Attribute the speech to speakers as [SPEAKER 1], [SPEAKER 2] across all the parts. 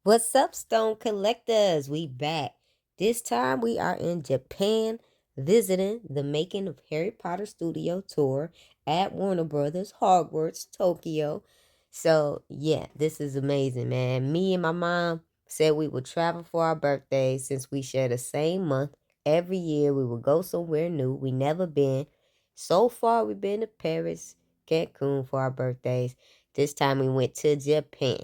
[SPEAKER 1] What's up, Stone Collectors? We back. This time we are in Japan visiting the Making of Harry Potter Studio tour at Warner Brothers, Hogwarts, Tokyo. So, yeah, this is amazing, man. Me and my mom said we would travel for our birthdays since we share the same month. Every year we would go somewhere new. We never been. So far, we've been to Paris, Cancun for our birthdays. This time we went to Japan.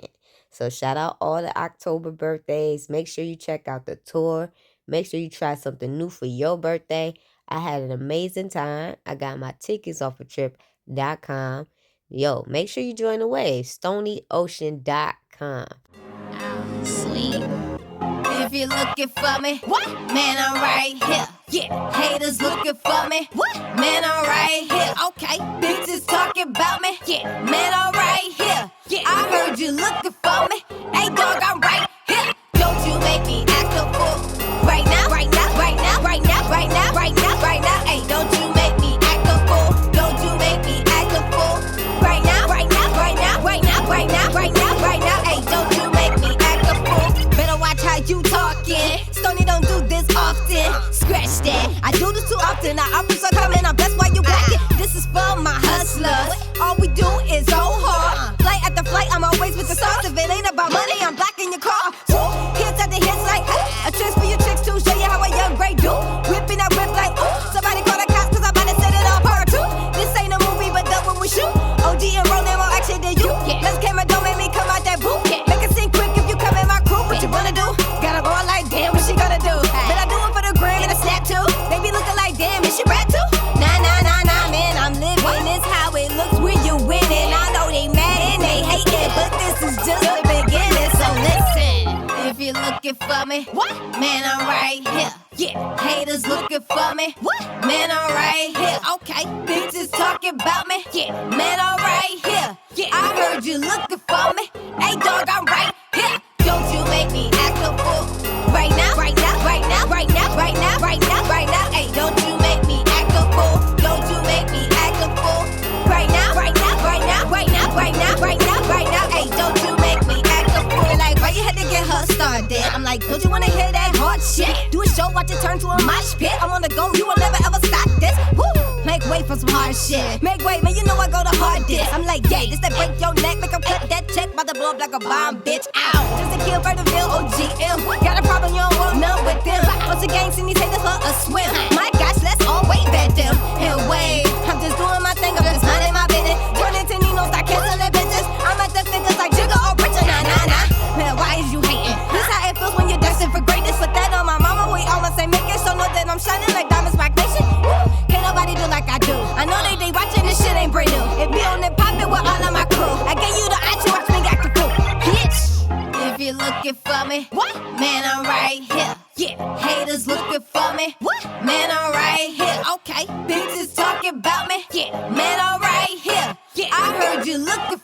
[SPEAKER 1] So shout out all the October birthdays. Make sure you check out the tour. Make sure you try something new for your birthday. I had an amazing time. I got my tickets off of trip.com. Yo, make sure you join the wave. StoneyOcean.com.
[SPEAKER 2] Oh, sweet. If you're looking for me, what? Man, I'm right here. Yeah. Haters looking for me, what? Man, I'm right here. Okay. Bitches talking about me, yeah. Man, I'm right here. Yeah. I heard you looking for me. Hey, dog, I'm right here. Don't you make me act a fool. Right now, right now, right now, right now, right now, right now, right now. Hey, don't you make me act a fool. Don't you make me act a fool. Right now, right now, right now, right now, right now, right now, right now. Hey, don't you make me act a fool. Better watch how you talking. Stoney don't do this often. Scratch that. I do this too often. I offers are coming. I'm best while you blacking. This is for my hustlers. All we do is go hard. Flight after flight, I'm always with the sauce. If it ain't about money, I'm blocking your car. Woo. Hits at the hits like a chance for your chicks to show you how a young Ray do. Whipping that whip like somebody call the cops 'cause I'm about to set it on part two. This ain't a movie, but done when we shoot. OG and rolling more action than you. Let's camera, don't make me come out that booth. Make it sing quick if you come in my crew. What you wanna do? Gotta go out like damn, what she gonna do? But I do it for the gram and a snap too. They be looking like damn, is she rap too? Nah, nah, nah, nah, man, I'm living. This how it looks when you winning. I know they mad and they hating, but this is just the beginning. So listen, if you're looking for me, what? Man, I'm right here. Yeah, haters looking for me. What? Man, I'm right here. Okay, bitches talking about me. Yeah, man, I'm right here. Yeah, I heard you looking for me. Hey, dog, I'm right here. Don't you make me act a fool. Right now, right now, right now, right now, right now, right now, right now. Hey, don't you make me act a fool. Don't you make me act a fool. Right now, right now, right now, right now, right now, right now, right now. Hey, don't you make me act a fool. Like, why you had to get her started? I'm like, don't you wanna hear that hard shit? Do a show, watch it turn to a mosh pit. I'm on the go, you will never ever stop this. Woo! Make way for some hard shit. Make way, man, you know I go the hardest. I'm like, yeah, this that break your neck, make 'em cut that check, about to blow up like a bomb, bitch. Ow! Just to kill Vertiville, OGM. Got a problem, you don't want none with them. Once again, seen these haters for a swim. My gosh, let's all wave at them. And wave, I'm just doing my thing, I'm just minding my business. Turn into Nino, start canceling bitches. I'm at the fingers like Jigga or Richard, nah, nah, nah. Man, why is you hating? This how it feels when you're destined for greatness. Put that on my mama, we all must say make it. So know that I'm shining like diamonds, rock nation. Woo. Can't nobody do like I do. I know they watching this shit ain't brand new. It be on and poppin' with all of my crew. I gave you the option, watch me act the fool, bitch. If you're looking for me, what? Man, I'm right here. Yeah, haters looking for me. What? Man, I'm right here. Okay, bitches talking about me. Yeah, man, I'm right here. Yeah, I heard you looking